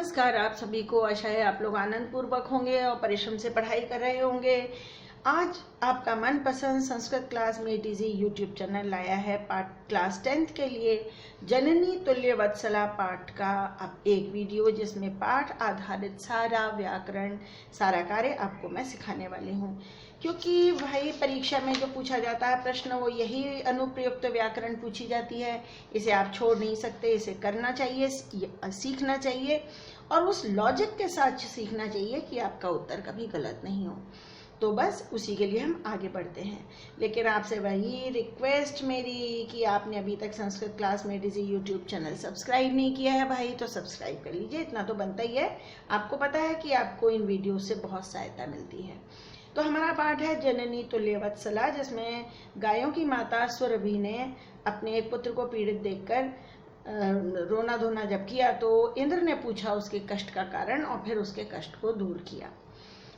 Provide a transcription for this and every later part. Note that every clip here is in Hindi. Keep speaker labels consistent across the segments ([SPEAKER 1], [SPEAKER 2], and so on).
[SPEAKER 1] नमस्कार आप सभी को। आशा है आप लोग आनंद पूर्वक होंगे और परिश्रम से पढ़ाई कर रहे होंगे। आज आपका मनपसंद संस्कृत क्लास में टीजी यूट्यूब चैनल लाया है पाठ क्लास 10th के लिए जननी तुल्य वत्सला पाठ का अब एक वीडियो, जिसमें पाठ आधारित सारा व्याकरण सारा कार्य आपको मैं सिखाने वाली हूँ। क्योंकि भाई परीक्षा में जो पूछा जाता है प्रश्न वो यही अनुप्रयुक्त व्याकरण पूछी जाती है। इसे आप छोड़ नहीं सकते, इसे करना चाहिए, सीखना चाहिए और उस लॉजिक के साथ सीखना चाहिए कि आपका उत्तर कभी गलत नहीं हो। तो बस उसी के लिए हम आगे बढ़ते हैं। लेकिन आपसे वही रिक्वेस्ट मेरी कि आपने अभी तक संस्कृत क्लास में टीजी यूट्यूब चैनल सब्सक्राइब नहीं किया है भाई, तो सब्सक्राइब कर लीजिए। इतना तो बनता ही है। आपको पता है कि आपको इन वीडियो से बहुत सहायता मिलती है। तो हमारा पाठ है जननी तुल्य वत्सला, जिसमें गायों की माता सुरभि ने अपने एक पुत्र को पीड़ित देखकर रोना धोना जब किया तो इंद्र ने पूछा उसके कष्ट का कारण और फिर उसके कष्ट को दूर किया।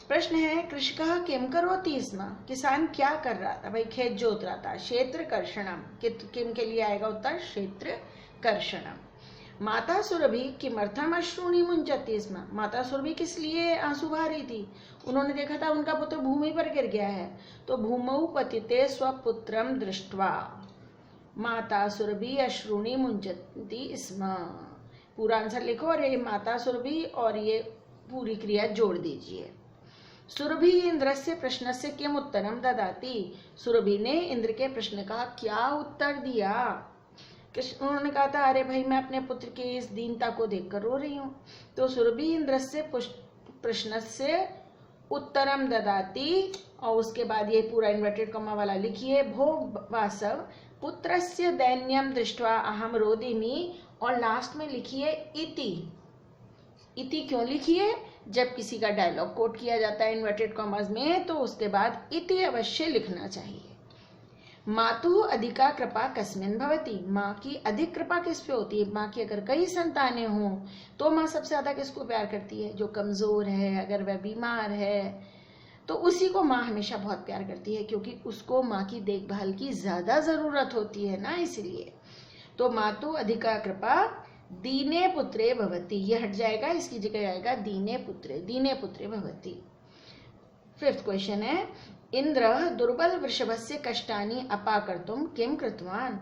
[SPEAKER 1] प्रश्न है कृषकः किम करोति स्म, किसान क्या कर रहा था भाई? खेत जोत रहा था। क्षेत्र कर्षणम, किम के लिए आएगा उत्तर क्षेत्र कर्षणम। माता सुरभि किमर्थम अश्रूणि मुंचति स्म, माता सुरभि किस लिए आंसू बहा रही थी? उन्होंने देखा था उनका पुत्र भूमि पर गिर गया है। तो भूमौ पतिते स्वपुत्रम दृष्ट्वा माता सुरभि अश्रूणि मुंचति स्म। पूरा आंसर लिखो और ये माता सुरभि और ये पूरी क्रिया जोड़ दीजिए। सुरभि इंद्रस्य प्रश्नस्य किम उत्तरम ददाति, सुरभि ने इंद्र के प्रश्न का क्या उत्तर दिया? उन्होंने कहा था अरे भाई मैं अपने पुत्र की इस दीनता को देखकर रो रही हूँ। तो सुरभि इंद्रस्य प्रश्नस्य उत्तरम ददाति और उसके बाद ये पूरा इन्वर्टेड कॉमा वाला लिखिए। भो वासव पुत्रस्य दैन्यम दृष्ट्वा अहम रोदिमि और लास्ट में लिखिए इति। इति क्यों लिखिए? जब किसी का डायलॉग कोट किया जाता है इन्वर्टेड कॉमास में तो उसके बाद इति अवश्य लिखना चाहिए। मातु अधिका कृपा कस्मिन भवति, माँ की अधिक कृपा किस पे होती है? माँ की अगर कई संतानें हों तो माँ सबसे ज्यादा किसको प्यार करती है? जो कमजोर है, अगर वह बीमार है तो उसी को माँ हमेशा बहुत प्यार करती है, क्योंकि उसको माँ की देखभाल की ज्यादा जरूरत होती है ना, इसलिए। तो मातु अधिका कृपा दीने पुत्रे भवति, ये हट जाएगा, इसकी जगह आएगा दीने पुत्रे भवति। फिफ्थ क्वेश्चन है इंद्र दुर्बल वृषभस्य कष्टानि अपाकर्तुम किम कृतवान,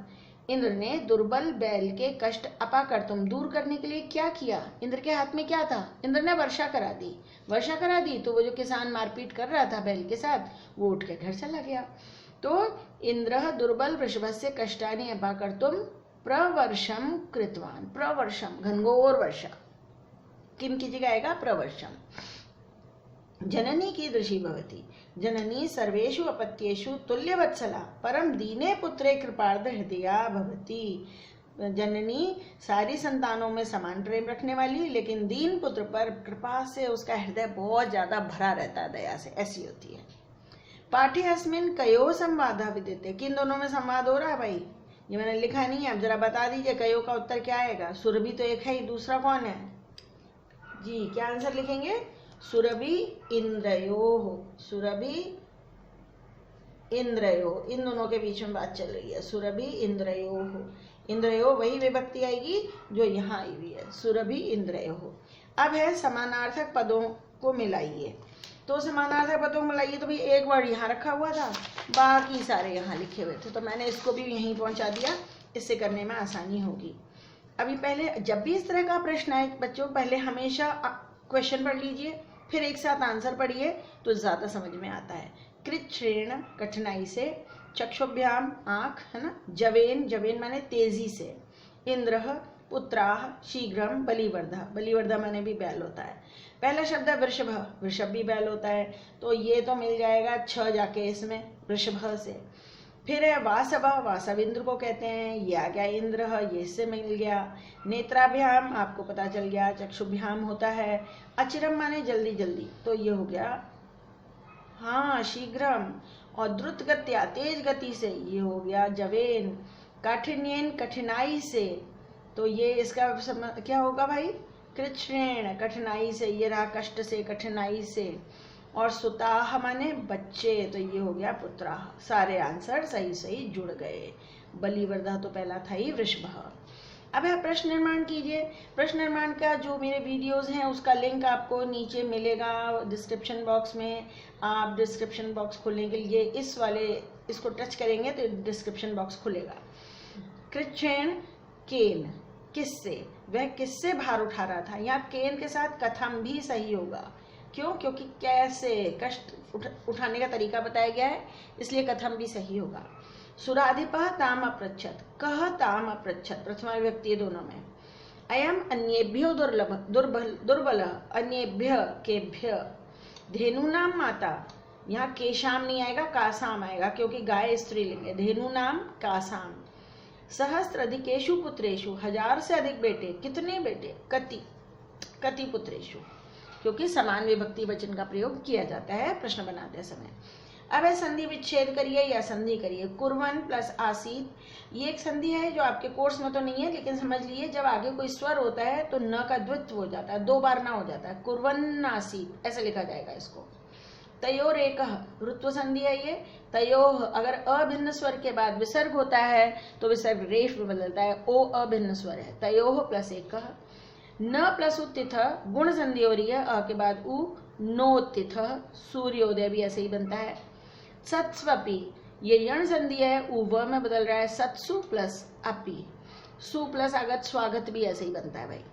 [SPEAKER 1] इंद्र ने दुर्बल बैल के कष्ट अपाकर्तुम दूर करने के लिए क्या किया? इंद्र के हाथ में क्या था? इंद्र ने वर्षा करा दी तो वो जो किसान मारपीट कर रहा था बैल के साथ वो उठ के घर चला गया। तो इंद्र दुर्बल वृषभस्य कष्टानि अपाकर्तुम प्रवर्षम कृतवान, प्रवर्षम घनघोर वर्षा, किम की जगह आएगा प्रवर्षम। जननी कीदृशी भवति, जननी सर्वेषु अपत्येषु तुल्यवत्सला परम दीने पुत्रे कृपार्ध हृदया भवति, जननी सारी संतानों में समान प्रेम रखने वाली लेकिन दीन पुत्र पर कृपा से उसका हृदय बहुत ज्यादा भरा रहता है, दया से, ऐसी होती है। पाठे अस्मिन कयो संवाद विद्यते, किन दोनों में संवाद हो रहा है भाई? ये मैंने लिखा नहीं है, आप जरा बता दीजिए कयो का उत्तर क्या आएगा? सुरभि तो एक है ही, दूसरा कौन है जी? क्या आंसर लिखेंगे? सुरभि इंद्रयो, सुरभि इंद्रयो, इन दोनों के बीच में बात चल रही है। सुरभि इंद्रयो, इंद्रयो वही विभक्ति आएगी जो यहाँ आई हुई है, सुरभि इंद्रयो। अब है समानार्थक पदों को मिलाइए। तो समानार्थक पदों को मिलाइए तो भाई एक वर्ड यहाँ रखा हुआ था, बाकी सारे यहाँ लिखे हुए थे, तो मैंने इसको भी यहीं पहुंचा दिया, इससे करने में आसानी होगी। अभी पहले जब भी इस तरह का प्रश्न आए बच्चों, पहले हमेशा क्वेश्चन पढ़ लीजिए, फिर एक साथ आंसर पढ़िए तो ज्यादा समझ में आता है। कृच्छ्रेण कठिनाई से, चक्षुभ्याम आंख है ना, जवेन, जवेन माने तेजी से, इंद्र पुत्राह शीघ्रम बलिवर्धा, बलिवर्धा माने भी बैल होता है। पहला शब्द है वृषभ, वृषभ भी बैल होता है, तो ये तो मिल जाएगा छ जाके इसमें वृषभ से। फिर है वासव, वासव इंद्र को कहते हैं, ये आ गया इंद्र, ये इससे मिल गया। नेत्राभ्याम आपको पता चल गया, चक्षुभ्याम होता है। अचिरम माने जल्दी जल्दी, तो ये हो गया हाँ शीघ्रम। और द्रुत गत्या तेज गति से, ये हो गया जवेन। काठिन्यन कठिनाई से, तो ये इसका क्या होगा भाई? कृच्छ्रेण कठिनाई से, ये रहा कष्ट से, कठिनाई से। और सुताह माने बच्चे, तो ये हो गया पुत्राह। सारे आंसर सही सही जुड़ गए। बलिवर्धा तो पहला था ही वृषभ। अब है प्रश्न निर्माण कीजिए। प्रश्न निर्माण का जो मेरे वीडियोस हैं उसका लिंक आपको नीचे मिलेगा डिस्क्रिप्शन बॉक्स में। आप डिस्क्रिप्शन बॉक्स खोलने के लिए इसको टच करेंगे तो डिस्क्रिप्शन बॉक्स खुलेगा। कृच्छ्रेण केन, किससे, वह किससे भार उठा रहा था। यहाँ केन के साथ कथम भी सही होगा। क्यों? क्योंकि कैसे, कष्ट उठाने का तरीका बताया गया है, इसलिए कथम भी सही होगा। सुराधिपः ताम अपृच्छत्, कह ताम अपृच्छत्, प्रथमा विभक्ति दोनों में। अयम अन्येभ्यो दुर्बलः, अन्येभ्य केभ्य। धेनूनाम माता, यहाँ केशाम नहीं आएगा, कासाम आएगा, क्योंकि गाय स्त्रीलिंग है। धेनूनाम कासाम। सहस्राधिकेषु पुत्रेषु, 1000 से अधिक बेटे, कितने बेटे, कति पुत्रेषु, क्योंकि समान विभक्ति वचन का प्रयोग किया जाता है प्रश्न बनाते समय। अब है संधि विच्छेद करिए या संधि करिए। कुर्वन् प्लस आसीत, ये एक संधि है जो आपके कोर्स में तो नहीं है, लेकिन समझ लीजिए जब आगे कोई स्वर होता है तो न का द्वित्व हो जाता है, 2 बार ना हो जाता है। कुर्वन् आसीत ऐसे लिखा जाएगा इसको। तयोर एक ऋत्व संधि है ये। तयोह, अगर अभिन्न स्वर के बाद विसर्ग होता है तो विसर्ग रेफ में बदलता है, ओ अभिन्न स्वर है। तयोह प्लस एक। न प्लस उत्तिथ, गुण संधि हो रही है, अ के बाद उ, नोत्तिथ, सूर्योदय भी ऐसे ही बनता है। सत्स्वपि, ये यण संधि है, उ व में बदल रहा है। सत्सु प्लस अपि, सु प्लस आगत स्वागत भी ऐसे ही बनता है भाई।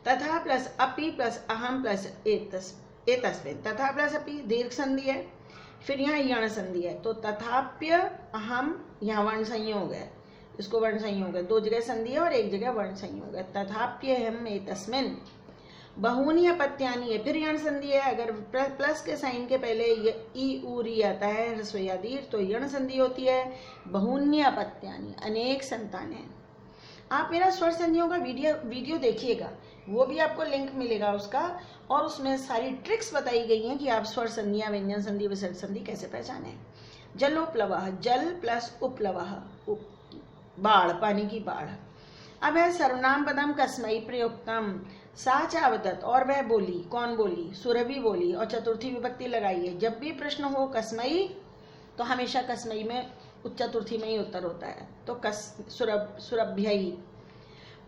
[SPEAKER 1] तथा प्लस अपि प्लस अहम प्लस एतस्मिन्, तथा प्लस अपि दीर्घ संधि है। फिर यहाँ यण संधि है, तो तथाप्य अहम, यहाँ वर्ण संयोग है, इसको वर्ण संयोग है, 2 जगह संधि है और 1 जगह वर्ण संयोग है। तथाप्यहम एतस्मिन् बहूनि अपत्यानि है, फिर यण संधि है। अगर प्लस के साइन के पहले ई ऊरी आता है ह्रस्व दीर्घ तो यण संधि होती है। बहूनि अपत्यानि, अनेक संतानें। आप मेरा स्वर संधियों का वीडियो देखिएगा, वो भी आपको लिंक मिलेगा उसका, और उसमें सारी ट्रिक्स बताई गई हैं कि आप स्वर संधियां, व्यंजन संधि, विसर्ग संधि कैसे पहचानें। जलोप्लवः, जल प्लस उपप्लवः, बाढ़, पानी की बाढ़। अब है सर्वनाम पदम कस्मै प्रयुक्तम, सा चावतत, और वह बोली, कौन बोली, सुरभि बोली, और चतुर्थी विभक्ति लगाइए। जब भी प्रश्न हो कस्मै तो हमेशा कस्मै में चतुर्थी में ही उत्तर होता है, तो सुरभ्यै।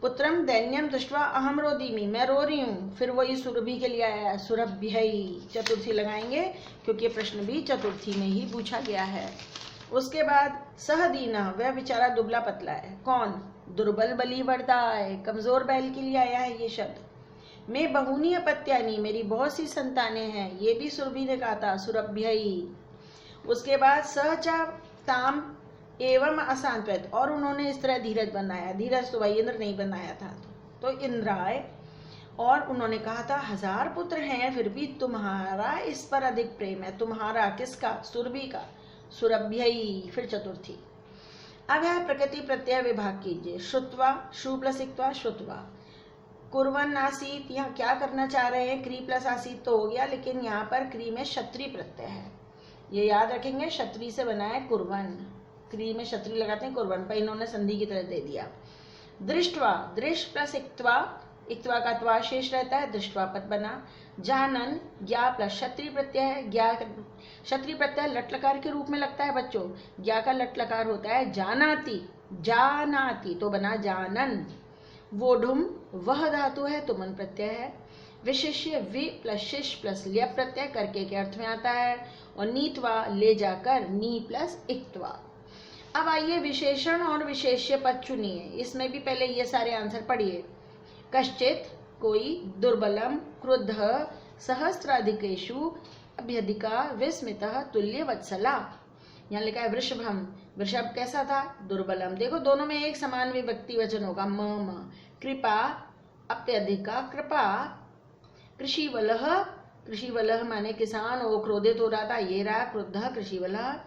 [SPEAKER 1] पुत्रम दैन्यम दृष्ट्वा अहम रोदिमि, मैं रो रही हूँ, फिर वही सुरभि के लिए आया है, सुरभ्यै, चतुर्थी लगाएंगे क्योंकि प्रश्न भी चतुर्थी में ही पूछा गया है। उसके बाद सहदीना, वह बेचारा दुबला पतला है, कौन, दुर्बल बली वर्दाय, कमजोर बैल के लिए आया है ये शब्द। मैं बहूनि अपत्यानि, मेरी बहुत सी संतानें हैं, ये भी सुरभि ने कहा था, सुरभ्यै। उसके बाद सहचा ताम एवं असांत्वत, और उन्होंने इस तरह धीरज बनाया, धीरज तो भाई इंद्र नहीं बनाया था, तो इंद्राय, और उन्होंने कहा था 1000 पुत्र हैं फिर भी तुम्हारा इस पर अधिक प्रेम है। तुम्हारा किसका, सुरभि का, सुरभ्यै, फिर चतुर्थी। अब है प्रकृति प्रत्यय विभाग कीजिए। श्रुत्वा, शु प्लस इक्त्वा, श्रुत्वा। कुर्वन् आसीत, यहाँ क्या करना चाह रहे हैं, क्री प्लस आसीत तो हो गया, लेकिन यहाँ पर क्री में क्षत्रि प्रत्यय है, ये याद रखेंगे, क्षत्रि से बना है कुर्वन्, क्री में क्षत्रि लगाते हैं कुर्वन्, पर इन्होंने संधि की तरह दे दिया। दृष्ट्वा, दृश प्लस इक्त्वा, इक्त्वा का त्वा शेष रहता है, दृष्ट्वा पद बना। जानन, ज्ञा प्लस क्षत्रि प्रत्यय है, ज्ञा क्षत्रि प्रत्यय लट लकार के रूप में लगता है बच्चों, ज्ञा का लट लकार होता है। जानाति, जानाति तो बना जानन। वोढुम, वह धातु है, तुमन प्रत्यय है। विशिष्य, वि प्लस शिष प्लस ल्य प्रत्यय करके के अर्थ में आता है, और नीत्वा, ले जाकर, नी प्लस इक्त्वा। अब आइए विशेषण और विशेष्य पद चुनिए, इसमें भी पहले ये सारे आंसर पढ़िए। कश्चित, कोई, दुर्बलम, क्रुद्ध, सहस्राधिकेषु, अभ्यधिका, विस्मितः, तुल्य वत्सला। यहाँ लिखा है वृषभम, वृषभ कैसा था, दुर्बलम, देखो दोनों में एक समान विभक्ति वचन होगा, म। कृपा, अत्यधिका, कृपा। कृषिवलः, कृषिवलः माने किसान, वो क्रोधित हो रहा था, ये रहा क्रुद्ध, कृषिवलः।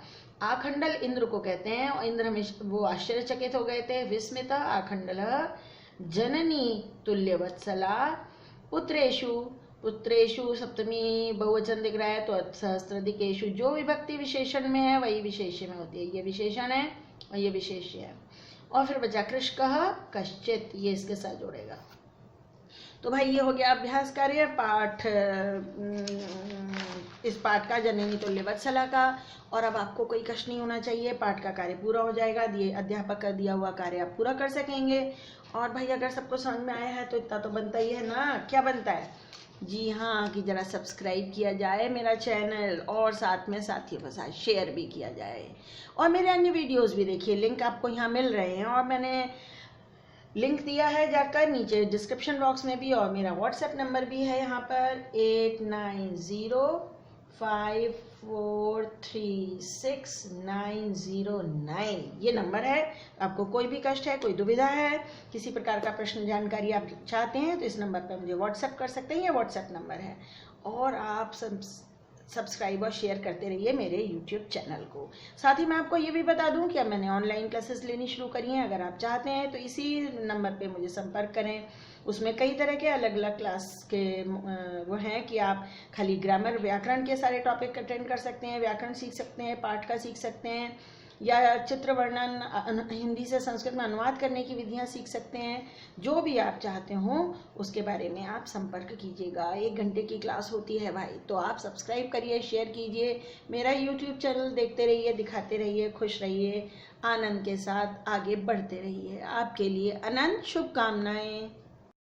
[SPEAKER 1] आखंडल इंद्र को कहते हैं, और इंद्र में वो आश्चर्यचकित हो गए थे, विस्मित आखंडल। जननी, तुल्यवत्सला। पुत्रेषु, पुत्रेषु सप्तमी बहुवचन दिख रहा है, तो सहस्राधिकेषु, जो विभक्ति विशेषण में है वही विशेष्य में होती है, ये विशेषण है और ये विशेष्य है। और फिर बचा कृष्कः, कश्चित, ये इसके साथ जोड़ेगा। तो भाई ये हो गया अभ्यास कार्य पाठ, इस पाठ का, जननी तुल्य वत्सला का। और अब आपको कोई कष्ट नहीं होना चाहिए, पाठ का कार्य पूरा हो जाएगा, दिए अध्यापक का दिया हुआ कार्य आप पूरा कर सकेंगे। और भाई अगर सबको समझ में आया है तो इतना तो बनता ही है ना। क्या बनता है? जी हाँ, कि ज़रा सब्सक्राइब किया जाए मेरा चैनल और साथ में साथियों के साथ शेयर भी किया जाए। और मेरे अन्य वीडियोस भी देखिए, लिंक आपको यहाँ मिल रहे हैं और मैंने लिंक दिया है जाकर नीचे डिस्क्रिप्शन बॉक्स में भी, और मेरा व्हाट्सएप नंबर भी है यहाँ पर 8905436909। ये नंबर है। आपको कोई भी कष्ट है, कोई दुविधा है, किसी प्रकार का प्रश्न जानकारी आप चाहते हैं तो इस नंबर पर मुझे व्हाट्सएप कर सकते हैं। ये व्हाट्सएप नंबर है। और आप सब्सक्राइब और शेयर करते रहिए मेरे YouTube चैनल को। साथ ही मैं आपको ये भी बता दूं कि अब मैंने ऑनलाइन क्लासेस लेनी शुरू करी हैं। अगर आप चाहते हैं तो इसी नंबर पे मुझे संपर्क करें। उसमें कई तरह के अलग अलग क्लास के वो हैं कि आप खाली ग्रामर व्याकरण के सारे टॉपिक अटेंड कर सकते हैं, व्याकरण सीख सकते हैं, पाठ का सीख सकते हैं, या चित्र वर्णन हिंदी से संस्कृत में अनुवाद करने की विधियां सीख सकते हैं। जो भी आप चाहते हो उसके बारे में आप संपर्क कीजिएगा। 1 घंटे की क्लास होती है भाई, तो आप सब्सक्राइब करिए, शेयर कीजिए, मेरा YouTube चैनल देखते रहिए, दिखाते रहिए, खुश रहिए, आनंद के साथ आगे बढ़ते रहिए। आपके लिए अनंत शुभकामनाएं।